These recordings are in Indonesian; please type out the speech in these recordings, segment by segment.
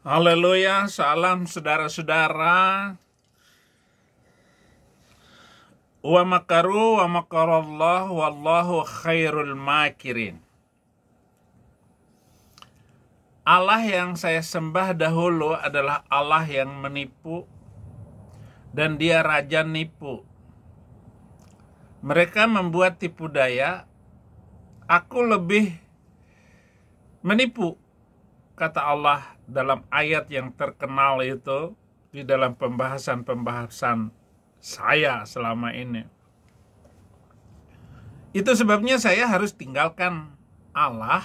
Haleluya, salam saudara-saudara. Wa makaru wa makarallah wallahu khairul makirin. Allah yang saya sembah dahulu adalah Allah yang menipu dan dia raja nipu. Mereka membuat tipu daya, aku lebih menipu, kata Allah dalam ayat yang terkenal itu di dalam pembahasan saya selama ini. Itu sebabnya saya harus tinggalkan Allah.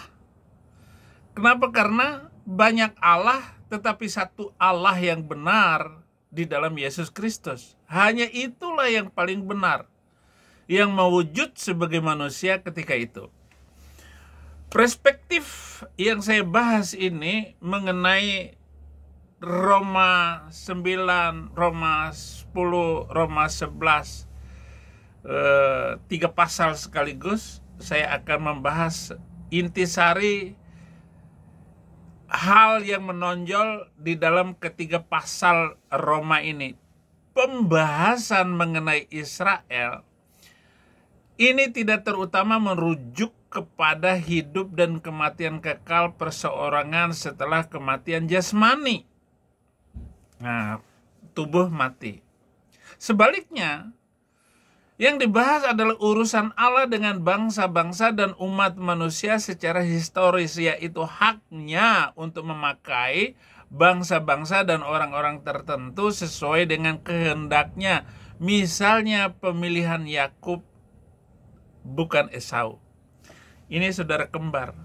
Kenapa? Karena banyak Allah, tetapi satu Allah yang benar di dalam Yesus Kristus. Hanya itulah yang paling benar, yang mewujud sebagai manusia ketika itu. Perspektif yang saya bahas ini mengenai Roma 9, Roma 10, Roma 11, 3 pasal sekaligus. Saya akan membahas intisari hal yang menonjol di dalam ketiga pasal Roma ini. Pembahasan mengenai Israel ini tidak terutama merujuk kepada hidup dan kematian kekal perseorangan setelah kematian jasmani. Nah, tubuh mati. Sebaliknya, yang dibahas adalah urusan Allah dengan bangsa-bangsa dan umat manusia secara historis, yaitu haknya untuk memakai bangsa-bangsa dan orang-orang tertentu sesuai dengan kehendaknya. Misalnya pemilihan Yakub, bukan Esau. Ini saudara kembar.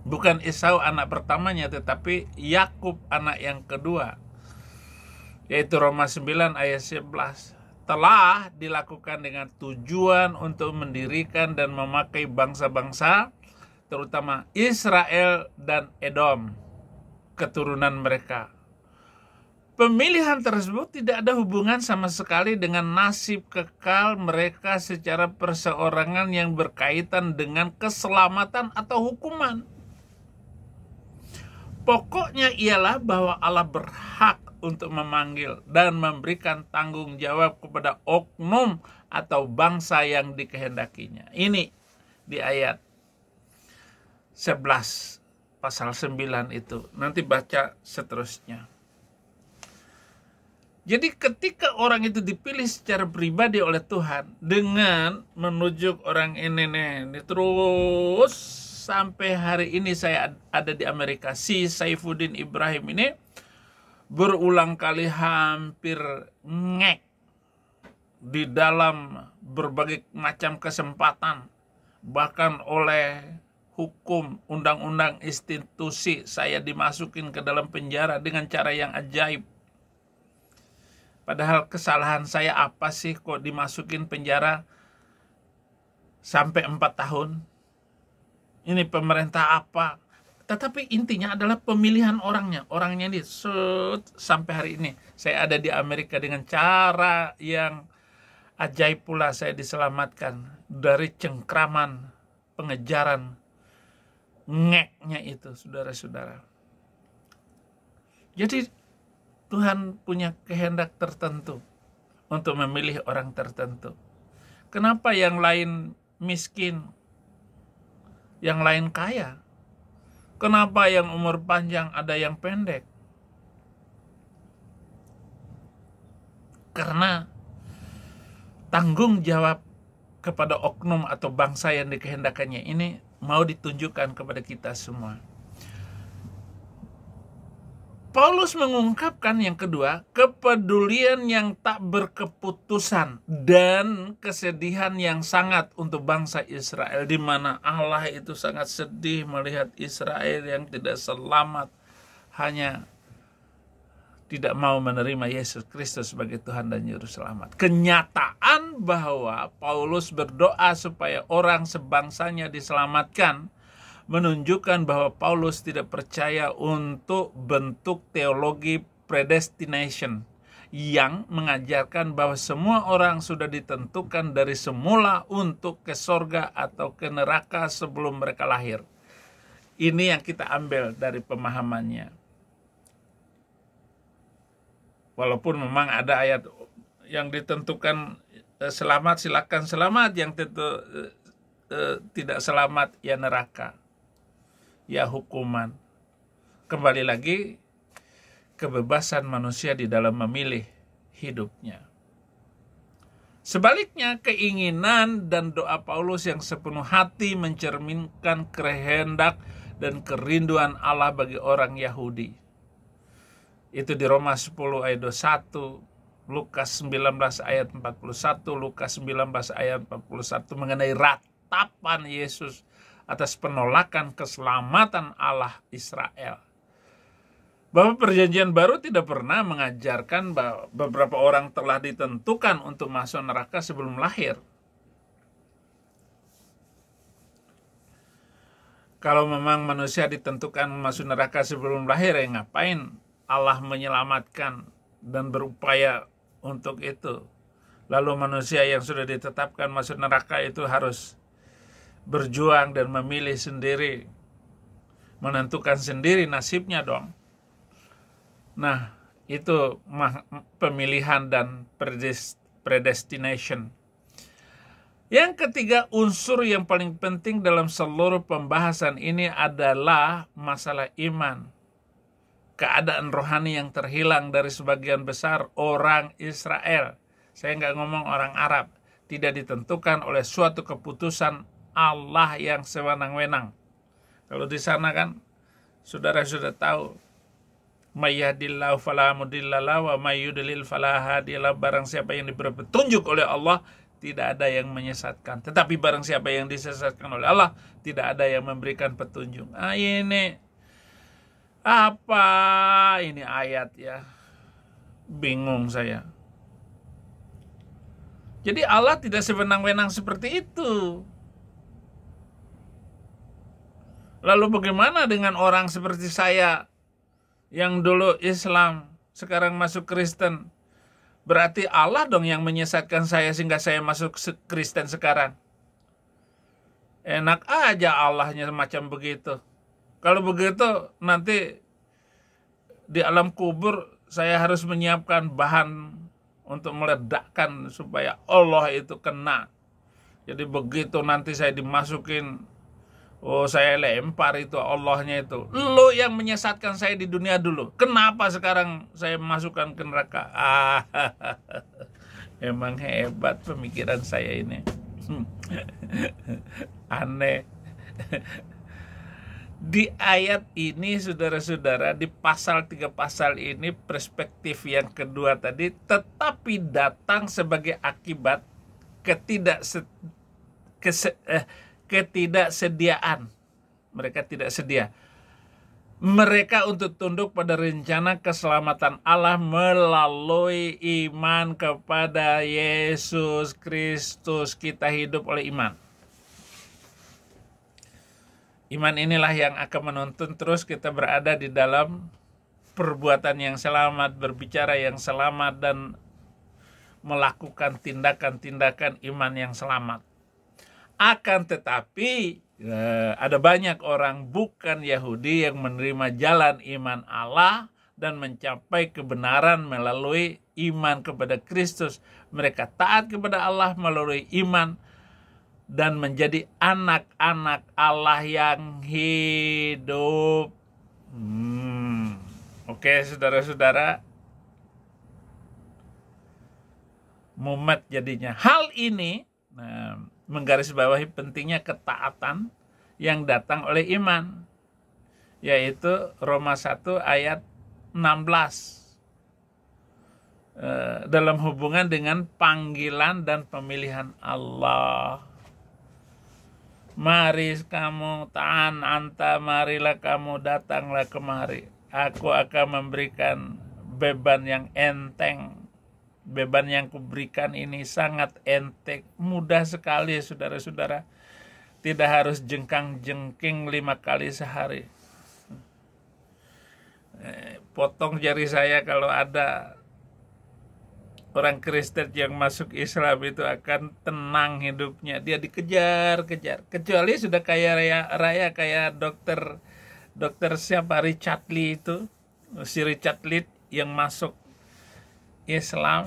Bukan Esau anak pertamanya, tetapi Yakub anak yang kedua. Yaitu Roma 9 ayat 11. Telah dilakukan dengan tujuan untuk mendirikan dan memakai bangsa-bangsa, terutama Israel dan Edom, keturunan mereka. Pemilihan tersebut tidak ada hubungan sama sekali dengan nasib kekal mereka secara perseorangan yang berkaitan dengan keselamatan atau hukuman. Pokoknya ialah bahwa Allah berhak untuk memanggil dan memberikan tanggung jawab kepada oknum atau bangsa yang dikehendakinya. Ini di ayat 11 pasal 9 itu. Nanti baca seterusnya. Jadi ketika orang itu dipilih secara pribadi oleh Tuhan dengan menunjuk orang ini terus sampai hari ini saya ada di Amerika, si Saifuddin Ibrahim ini berulang kali hampir ngek di dalam berbagai macam kesempatan, bahkan oleh hukum, undang-undang, institusi saya dimasukin ke dalam penjara dengan cara yang ajaib. Padahal kesalahan saya apa sih kok dimasukin penjara sampai 4 tahun? Ini pemerintah apa? Tetapi intinya adalah pemilihan orangnya. Orangnya ini sampai hari ini. Saya ada di Amerika dengan cara yang ajaib pula saya diselamatkan dari cengkraman, pengejaran, ngeknya itu, saudara-saudara. Jadi Tuhan punya kehendak tertentu untuk memilih orang tertentu. Kenapa yang lain miskin, yang lain kaya? Kenapa yang umur panjang ada yang pendek? Karena tanggung jawab kepada oknum atau bangsa yang dikehendakannya ini mau ditunjukkan kepada kita semua. Paulus mengungkapkan yang kedua, kepedulian yang tak berkeputusan dan kesedihan yang sangat untuk bangsa Israel, di mana Allah itu sangat sedih melihat Israel yang tidak selamat, hanya tidak mau menerima Yesus Kristus sebagai Tuhan dan Juru Selamat. Kenyataan bahwa Paulus berdoa supaya orang sebangsanya diselamatkan menunjukkan bahwa Paulus tidak percaya untuk bentuk teologi predestination yang mengajarkan bahwa semua orang sudah ditentukan dari semula untuk ke sorga atau ke neraka sebelum mereka lahir. Ini yang kita ambil dari pemahamannya. Walaupun memang ada ayat yang ditentukan selamat, silakan selamat, yang tentu tidak selamat ya neraka, ya hukuman. Kembali lagi, kebebasan manusia di dalam memilih hidupnya. Sebaliknya, keinginan dan doa Paulus yang sepenuh hati mencerminkan kehendak dan kerinduan Allah bagi orang Yahudi. Itu di Roma 10 ayat 21, Lukas 19 ayat 41, Lukas 19 ayat 41 mengenai ratapan Yesus atas penolakan keselamatan Allah Israel. Bahwa perjanjian baru tidak pernah mengajarkan bahwa beberapa orang telah ditentukan untuk masuk neraka sebelum lahir. Kalau memang manusia ditentukan masuk neraka sebelum lahir, ya ngapain Allah menyelamatkan dan berupaya untuk itu? Lalu manusia yang sudah ditetapkan masuk neraka itu harus berjuang dan memilih sendiri, menentukan sendiri nasibnya dong. Nah, itu pemilihan dan predestination. Yang ketiga, unsur yang paling penting dalam seluruh pembahasan ini adalah masalah iman. Keadaan rohani yang terhilang dari sebagian besar orang Israel. Saya nggak ngomong orang Arab. Tidak ditentukan oleh suatu keputusan Allah yang sewenang-wenang. Kalau di sana kan, saudara sudah tahu, Mayyadillahu fala mudhillalah wa mayyudlil fala hadiyalah. Barang siapa yang diberi petunjuk oleh Allah, tidak ada yang menyesatkan. Tetapi barang siapa yang disesatkan oleh Allah, tidak ada yang memberikan petunjuk. Ini apa ini ayat ya? Bingung saya. Jadi Allah tidak sewenang-wenang seperti itu. Lalu bagaimana dengan orang seperti saya yang dulu Islam, sekarang masuk Kristen? Berarti Allah dong yang menyesatkan saya sehingga saya masuk Kristen sekarang. Enak aja Allahnya macam begitu. Kalau begitu nanti di alam kubur saya harus menyiapkan bahan untuk meledakkan supaya Allah itu kena. Jadi begitu nanti saya dimasukin, oh saya lempar itu Allahnya itu. Lo yang menyesatkan saya di dunia dulu. Kenapa sekarang saya masukkan ke neraka? Emang hebat pemikiran saya ini. Aneh. Di ayat ini saudara-saudara, di pasal 3 pasal ini perspektif yang kedua tadi, tetapi datang sebagai akibat ketidaksediaan. Mereka tidak sedia. Mereka untuk tunduk pada rencana keselamatan Allah melalui iman kepada Yesus Kristus. Kita hidup oleh iman. Iman inilah yang akan menuntun terus kita berada di dalam perbuatan yang selamat, berbicara yang selamat, dan melakukan tindakan-tindakan iman yang selamat. Akan tetapi ada banyak orang bukan Yahudi yang menerima jalan iman Allah dan mencapai kebenaran melalui iman kepada Kristus. Mereka taat kepada Allah melalui iman dan menjadi anak-anak Allah yang hidup. Oke, saudara-saudara, mumet jadinya. Hal ini menggarisbawahi pentingnya ketaatan yang datang oleh iman, yaitu Roma 1 ayat 16. Dalam hubungan dengan panggilan dan pemilihan Allah. Mari kamu ta'an anta, marilah kamu datanglah kemari. Aku akan memberikan beban yang enteng. Beban yang kuberikan ini sangat enteng, mudah sekali saudara-saudara. Tidak harus jengkang-jengking 5 kali sehari. Potong jari saya kalau ada orang Kristen yang masuk Islam itu akan tenang hidupnya. Dia dikejar-kejar. Kecuali sudah kaya raya kayak dokter Dokter siapa, Richard Lee itu, si Richard Lee yang masuk Islam,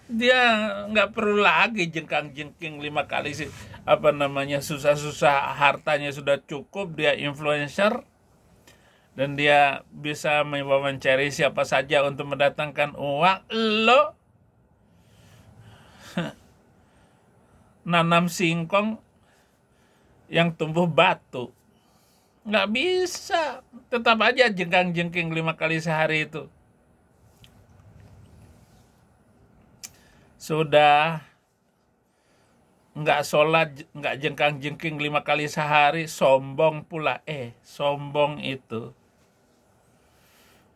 dia nggak perlu lagi jengkang-jengking 5 kali sih, susah-susah, hartanya sudah cukup, dia influencer dan dia bisa mewawancari siapa saja untuk mendatangkan uang. Lo nanam singkong yang tumbuh batu, nggak bisa, tetap aja jengkang-jengking 5 kali sehari itu. Sudah nggak sholat, nggak jengkang-jengking 5 kali sehari, sombong pula. Sombong itu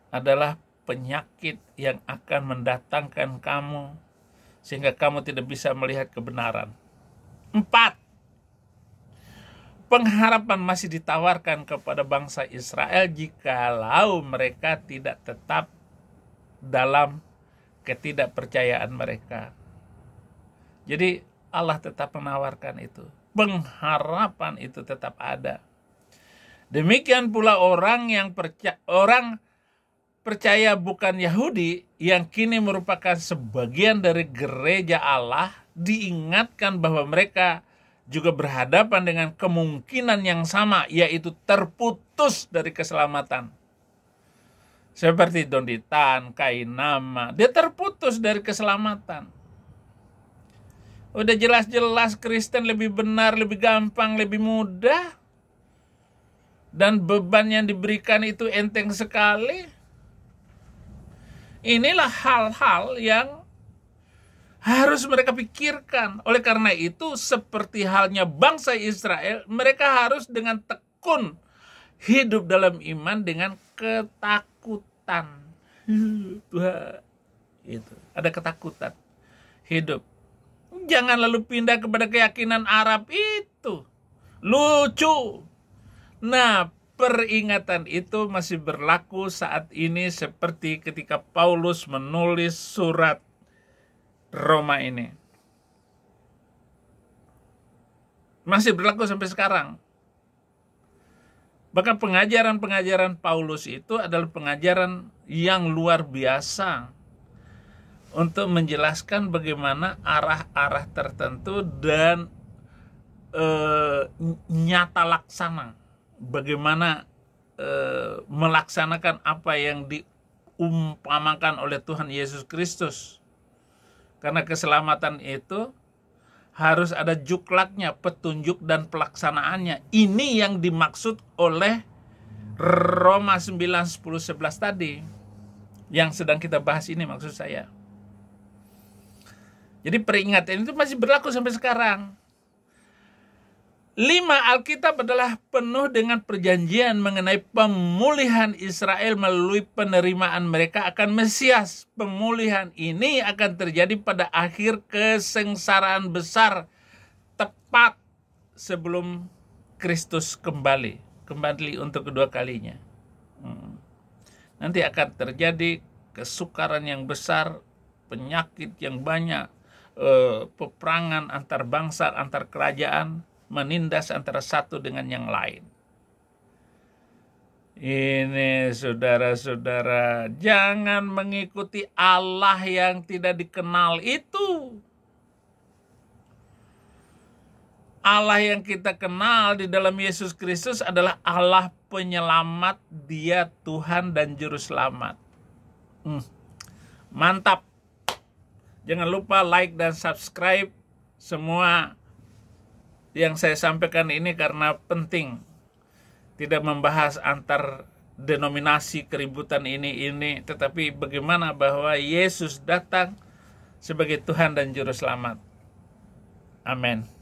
adalah penyakit yang akan mendatangkan kamu sehingga kamu tidak bisa melihat kebenaran. 4. Pengharapan masih ditawarkan kepada bangsa Israel jikalau mereka tidak tetap dalam ketidakpercayaan mereka. Jadi Allah tetap menawarkan itu. Pengharapan itu tetap ada. Demikian pula orang percaya bukan Yahudi yang kini merupakan sebagian dari gereja Allah, diingatkan bahwa mereka juga berhadapan dengan kemungkinan yang sama, yaitu terputus dari keselamatan. Seperti Donditan, Kainama, dia terputus dari keselamatan. Udah jelas-jelas Kristen lebih benar, lebih gampang, lebih mudah. Dan beban yang diberikan itu enteng sekali. Inilah hal-hal yang harus mereka pikirkan. Oleh karena itu, seperti halnya bangsa Israel, mereka harus dengan tekun hidup dalam iman dengan ketakutan. Itu ada ketakutan hidup. Jangan lalu pindah kepada keyakinan Arab itu. Lucu. Nah, peringatan itu masih berlaku saat ini seperti ketika Paulus menulis surat Roma ini. Masih berlaku sampai sekarang. Bahkan pengajaran-pengajaran Paulus itu adalah pengajaran yang luar biasa untuk menjelaskan bagaimana arah-arah tertentu dan nyata laksana. Bagaimana melaksanakan apa yang diumpamakan oleh Tuhan Yesus Kristus. Karena keselamatan itu harus ada juklaknya, petunjuk dan pelaksanaannya. Ini yang dimaksud oleh Roma 9, 10, 11 tadi. Yang sedang kita bahas ini maksud saya. Jadi peringatan itu masih berlaku sampai sekarang. 5. Alkitab adalah penuh dengan perjanjian mengenai pemulihan Israel melalui penerimaan mereka akan Mesias. Pemulihan ini akan terjadi pada akhir kesengsaraan besar, tepat sebelum Kristus kembali untuk kedua kalinya. Nanti akan terjadi kesukaran yang besar, penyakit yang banyak, peperangan antar bangsa, antar kerajaan, menindas antara satu dengan yang lain. Ini saudara-saudara, jangan mengikuti Allah yang tidak dikenal itu. Allah yang kita kenal di dalam Yesus Kristus adalah Allah penyelamat, Dia Tuhan dan Juru Selamat. Mantap. Jangan lupa like dan subscribe semua yang saya sampaikan ini karena penting. Tidak membahas antar denominasi keributan ini, tetapi bagaimana bahwa Yesus datang sebagai Tuhan dan Juru Selamat. Amin.